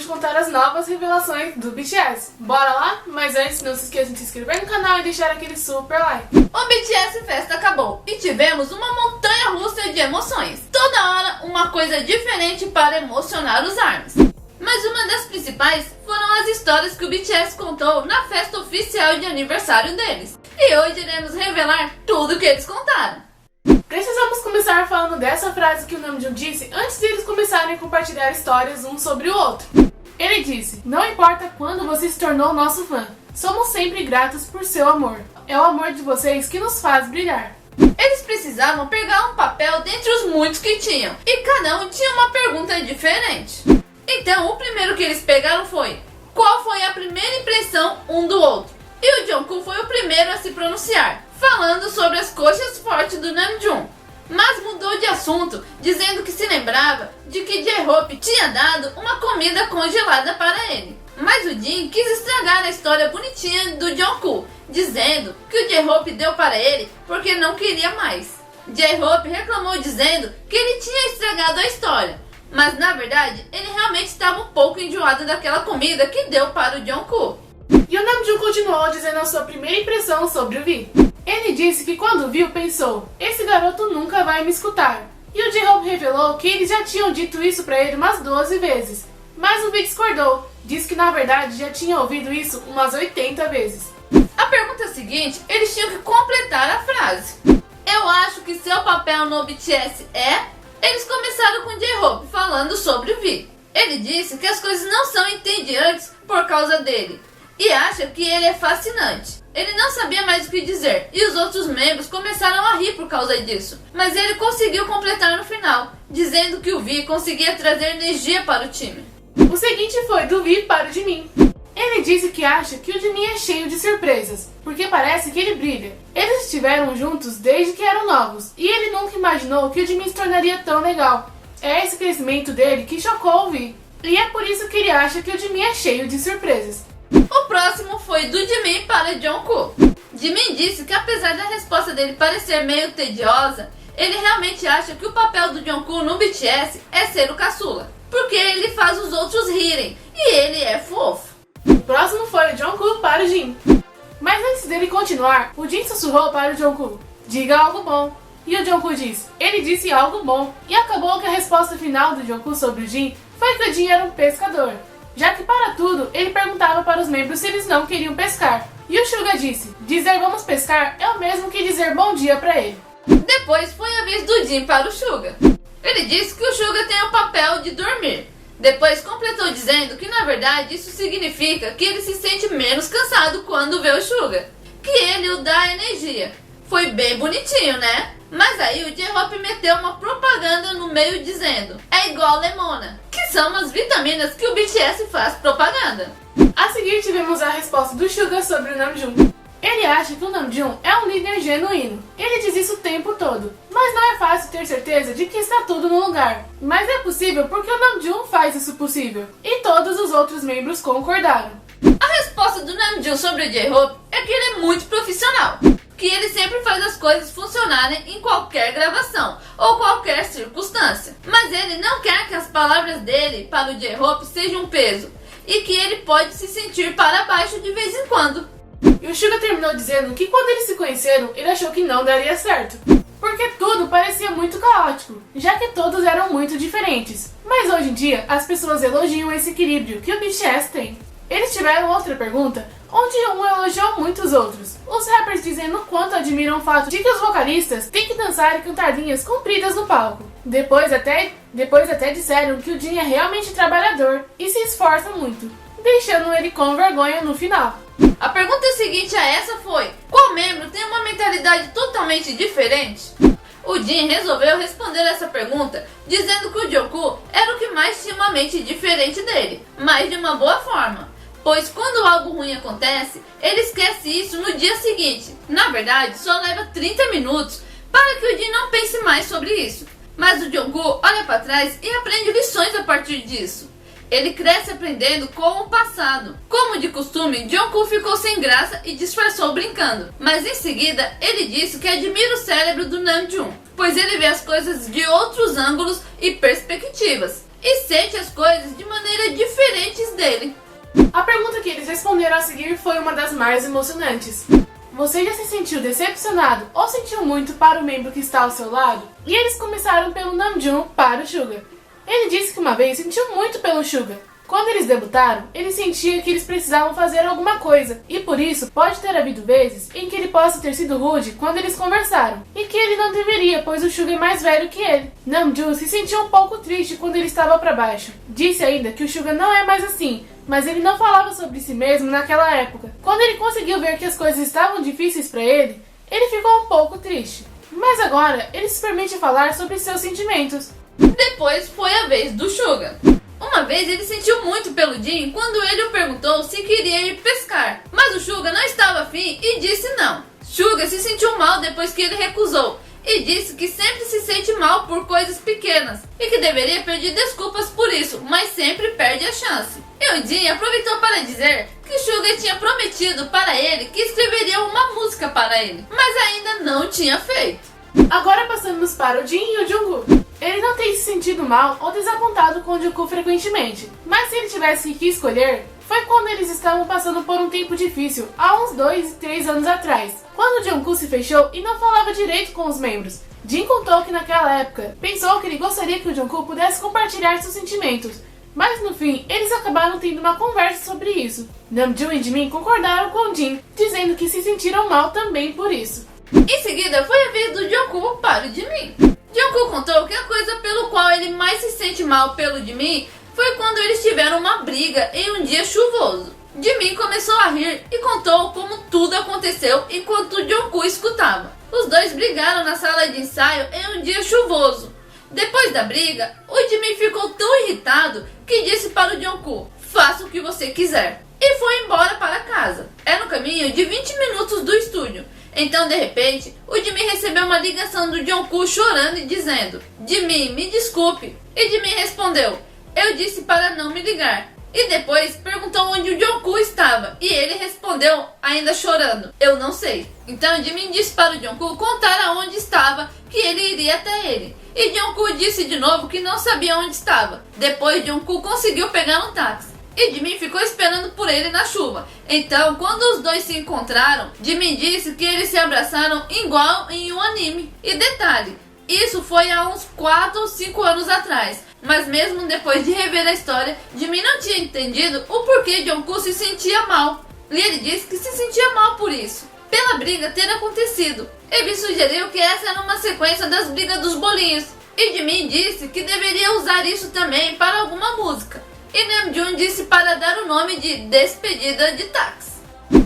te contar as novas revelações do BTS. Bora lá? Mas antes, não se esqueça de se inscrever no canal e deixar aquele super like. O BTS Festa acabou e tivemos uma montanha-russa de emoções. Toda hora uma coisa diferente para emocionar os ARMYs. Mas uma das principais foram as histórias que o BTS contou na festa oficial de aniversário deles. E hoje iremos revelar tudo que eles contaram. Precisamos começar falando dessa frase que o Namjoon disse antes de eles começarem a compartilhar histórias um sobre o outro. Ele disse: "Não importa quando você se tornou nosso fã, somos sempre gratos por seu amor. É o amor de vocês que nos faz brilhar." Eles precisavam pegar um papel dentre os muitos que tinham, e cada um tinha uma pergunta diferente. Então, o primeiro que eles pegaram foi: qual foi a primeira impressão um do outro? E o Jungkook foi o primeiro a se pronunciar, falando sobre as coxas fortes do Namjoon. Mas mudou de assunto, dizendo que se lembrava de que J-Hope tinha dado uma comida congelada para ele. Mas o Jin quis estragar a história bonitinha do Jungkook, dizendo que o J-Hope deu para ele porque não queria mais. J-Hope reclamou dizendo que ele tinha estragado a história, mas na verdade ele realmente estava um pouco enjoado daquela comida que deu para o Jungkook. E o Namjoon continuou dizendo a sua primeira impressão sobre o V. Ele disse que quando viu pensou: esse garoto nunca vai me escutar. E o J-Hope revelou que eles já tinham dito isso pra ele umas 12 vezes. Mas o V discordou, disse que na verdade já tinha ouvido isso umas 80 vezes. A pergunta seguinte, eles tinham que completar a frase. Eu acho que seu papel no BTS é... Eles começaram com J-Hope falando sobre o V. Ele disse que as coisas não são entediantes por causa dele e acha que ele é fascinante. Ele não sabia mais o que dizer e os outros membros começaram a rir por causa disso. Mas ele conseguiu completar no final, dizendo que o V conseguia trazer energia para o time. O seguinte foi do V para o Jimin. Ele disse que acha que o Jimin é cheio de surpresas, porque parece que ele brilha. Eles estiveram juntos desde que eram novos, e ele nunca imaginou que o Jimin se tornaria tão legal. É esse crescimento dele que chocou o V, e é por isso que ele acha que o Jimin é cheio de surpresas. O próximo foi do Jimin para Jungkook. Jimin disse que apesar da resposta dele parecer meio tediosa, ele realmente acha que o papel do Jungkook no BTS é ser o caçula, porque ele faz os outros rirem, e ele é fofo. O próximo foi o Jungkook para o Jin. Mas antes dele continuar, o Jin sussurrou para o Jungkook: diga algo bom. E o Jungkook disse: ele disse algo bom. E acabou que a resposta final do Jungkook sobre o Jin foi que o Jin era um pescador, já que para tudo ele perguntava para os membros se eles não queriam pescar. E o Suga disse: dizer vamos pescar é o mesmo que dizer bom dia para ele. Depois foi a vez do Jin para o Suga. Ele disse que o Suga tem o papel de dormir. Depois completou dizendo que na verdade isso significa que ele se sente menos cansado quando vê o Suga, que ele o dá energia. Foi bem bonitinho, né? Mas aí o J-Hope meteu uma propaganda no meio dizendo: é igual Lemona, que são as vitaminas que o BTS faz propaganda. A seguir tivemos a resposta do Suga sobre o Namjoon. Ele acha que o Namjoon é um líder genuíno. Ele diz isso o tempo todo. Mas não é fácil ter certeza de que está tudo no lugar. Mas é possível porque o Namjoon faz isso possível. E todos os outros membros concordaram. A resposta do Namjoon sobre o J-Hope é que ele é muito profissional, que ele sempre faz as coisas funcionarem em qualquer gravação ou qualquer circunstância. Mas ele não quer que as palavras dele para o J-Hope sejam um peso e que ele pode se sentir para baixo de vez em quando. E o Suga terminou dizendo que quando eles se conheceram, ele achou que não daria certo, porque tudo parecia muito caótico, já que todos eram muito diferentes. Mas hoje em dia, as pessoas elogiam esse equilíbrio que o BTS tem. Eles tiveram outra pergunta, onde um elogiou muitos outros. Os rappers dizendo o quanto admiram o fato de que os vocalistas têm que dançar e cantar linhas compridas no palco. Depois até disseram que o Jin é realmente trabalhador e se esforça muito, deixando ele com vergonha no final. A pergunta seguinte a essa foi: qual membro tem uma mentalidade totalmente diferente? O Jin resolveu responder essa pergunta dizendo que o Jungkook era o que mais tinha uma mente diferente dele, mas de uma boa forma. Pois quando algo ruim acontece, ele esquece isso no dia seguinte. Na verdade, só leva 30 minutos para que o Jin não pense mais sobre isso. Mas o Jungkook olha para trás e aprende lições a partir disso. Ele cresce aprendendo com o passado. Como de costume, Jungkook ficou sem graça e disfarçou brincando. Mas em seguida, ele disse que admira o cérebro do Namjoon, pois ele vê as coisas de outros ângulos e perspectivas. E sente as coisas de maneira diferente dele. A pergunta que eles responderam a seguir foi uma das mais emocionantes. Você já se sentiu decepcionado ou sentiu muito para o membro que está ao seu lado? E eles começaram pelo Namjoon para o Suga. Ele disse que uma vez sentiu muito pelo Suga. Quando eles debutaram, ele sentia que eles precisavam fazer alguma coisa, e por isso pode ter havido vezes em que ele possa ter sido rude quando eles conversaram, e que ele não deveria, pois o Suga é mais velho que ele. Namjoon se sentiu um pouco triste quando ele estava para baixo. Disse ainda que o Suga não é mais assim, mas ele não falava sobre si mesmo naquela época. Quando ele conseguiu ver que as coisas estavam difíceis para ele ficou um pouco triste. Mas agora, ele se permite falar sobre seus sentimentos. Depois foi a vez do Suga. Uma vez ele sentiu muito pelo Jin quando ele o perguntou se queria ir pescar, mas o Suga não estava afim e disse não. Suga se sentiu mal depois que ele recusou e disse que sempre se sente mal por coisas pequenas e que deveria pedir desculpas por isso, mas sempre perde a chance. E o Jin aproveitou para dizer que Suga tinha prometido para ele que escreveria uma música para ele, mas ainda não tinha feito. Agora passamos para o Jin e o Jungkook. Ele não tem se sentido mal ou desapontado com o Jungkook frequentemente, mas se ele tivesse que escolher, foi quando eles estavam passando por um tempo difícil, há uns 2 e 3 anos atrás, quando o Jungkook se fechou e não falava direito com os membros. Jin contou que naquela época, pensou que ele gostaria que o Jungkook pudesse compartilhar seus sentimentos, mas no fim, eles acabaram tendo uma conversa sobre isso. Namjoon e Jimin concordaram com Jin, dizendo que se sentiram mal também por isso. Em seguida, foi a vez do Jungkook para o Jimin. Jungkook contou que a coisa pelo qual ele mais se sente mal pelo Jimin foi quando eles tiveram uma briga em um dia chuvoso. Jimin começou a rir e contou como tudo aconteceu enquanto Jungkook escutava. Os dois brigaram na sala de ensaio em um dia chuvoso. Depois da briga, o Jimin ficou tão irritado que disse para o Jungkook: "Faça o que você quiser", e foi embora para casa. Era um caminho de 20 minutos do estúdio. Então, de repente, o Jimin recebeu uma ligação do Jungkook chorando e dizendo: "Jimin, me desculpe." E Jimin respondeu: "Eu disse para não me ligar." E depois perguntou onde o Jungkook estava, e ele respondeu, ainda chorando: "Eu não sei." Então Jimin disse para o Jungkook contar aonde estava, que ele iria até ele. E Jungkook disse de novo que não sabia onde estava. Depois Jungkook conseguiu pegar um táxi. E Jimin ficou esperando por ele na chuva. Então, quando os dois se encontraram, Jimin disse que eles se abraçaram igual em um anime. E detalhe, isso foi há uns 4 ou 5 anos atrás. Mas mesmo depois de rever a história, Jimin não tinha entendido o porquê Jungkook se sentia mal. E ele disse que se sentia mal por isso, pela briga ter acontecido. Ele sugeriu que essa era uma sequência das brigas dos bolinhos. E Jimin disse que deveria usar isso também para alguma música. E Namjoon disse para dar o nome de Despedida de Táxi.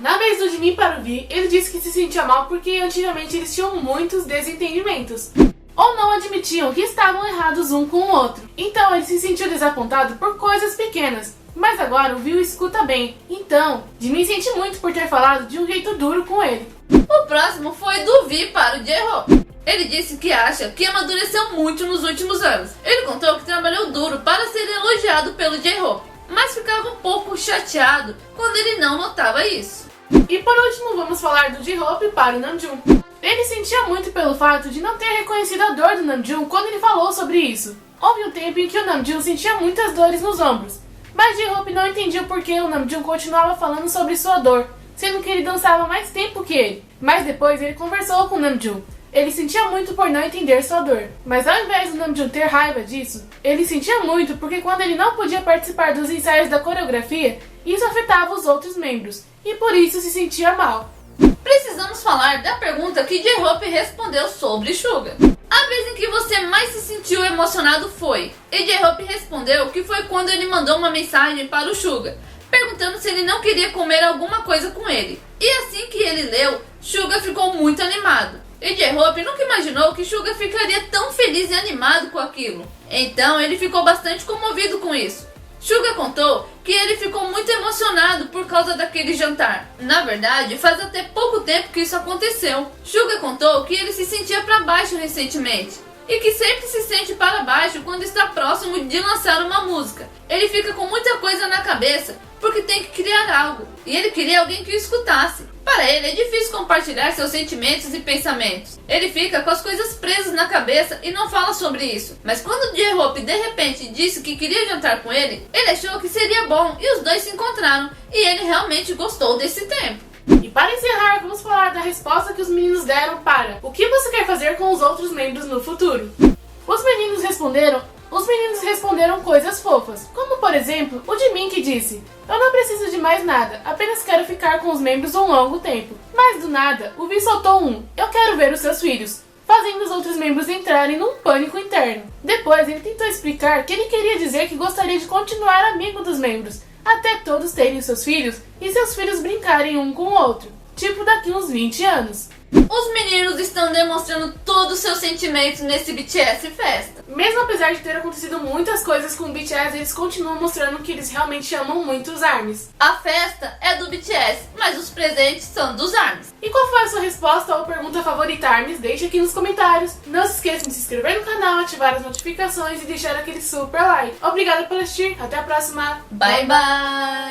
Na vez do Jimin para o V, ele disse que se sentia mal porque antigamente eles tinham muitos desentendimentos, ou não admitiam que estavam errados um com o outro. Então ele se sentiu desapontado por coisas pequenas, mas agora o V o escuta bem. Então, Jimin sente muito por ter falado de um jeito duro com ele. O próximo foi do V para o J-Hope. Ele disse que acha que amadureceu muito nos últimos anos. Ele contou que trabalhou duro para ser elogiado pelo J-Hope, mas ficava um pouco chateado quando ele não notava isso. E por último, vamos falar do J-Hope para o Namjoon. Ele sentia muito pelo fato de não ter reconhecido a dor do Namjoon quando ele falou sobre isso. Houve um tempo em que o Namjoon sentia muitas dores nos ombros, mas J-Hope não entendia por que o Namjoon continuava falando sobre sua dor, sendo que ele dançava mais tempo que ele. Mas depois ele conversou com o Namjoon. Ele sentia muito por não entender sua dor, mas ao invés do Namjoon ter raiva disso, ele sentia muito porque quando ele não podia participar dos ensaios da coreografia, isso afetava os outros membros, e por isso se sentia mal. Precisamos falar da pergunta que J-Hope respondeu sobre Suga. A vez em que você mais se sentiu emocionado foi, e J-Hope respondeu que foi quando ele mandou uma mensagem para o Suga, perguntando se ele não queria comer alguma coisa com ele. E assim que ele leu, Suga ficou muito animado. E J-Hope nunca imaginou que Suga ficaria tão feliz e animado com aquilo. Então ele ficou bastante comovido com isso. Suga contou que ele ficou muito emocionado por causa daquele jantar. Na verdade, faz até pouco tempo que isso aconteceu. Suga contou que ele se sentia para baixo recentemente e que sempre se sente para baixo quando está próximo de lançar uma música. Ele fica com muita coisa na cabeça porque tem que criar algo e ele queria alguém que o escutasse. Para ele é difícil compartilhar seus sentimentos e pensamentos. Ele fica com as coisas presas na cabeça e não fala sobre isso. Mas quando J-Hope de repente disse que queria jantar com ele achou que seria bom e os dois se encontraram. E ele realmente gostou desse tempo. E para encerrar, vamos falar da resposta que os meninos deram para o que você quer fazer com os outros membros no futuro. Os meninos responderam coisas fofas, como por exemplo, o Jimin que disse: eu não preciso de mais nada, apenas quero ficar com os membros um longo tempo. Mas do nada, o Vi soltou eu quero ver os seus filhos, fazendo os outros membros entrarem num pânico interno. Depois ele tentou explicar que ele queria dizer que gostaria de continuar amigo dos membros, até todos terem seus filhos e seus filhos brincarem um com o outro, tipo daqui uns 20 anos. Os meninos estão demonstrando todos os seus sentimentos nesse BTS Festa. Mesmo apesar de ter acontecido muitas coisas com o BTS, eles continuam mostrando que eles realmente amam muito os ARMYs. A festa é do BTS, mas os presentes são dos ARMYs. E qual foi a sua resposta ou pergunta favorita, ARMYs? Deixe aqui nos comentários. Não se esqueça de se inscrever no canal, ativar as notificações e deixar aquele super like. Obrigada por assistir, até a próxima. Bye bye!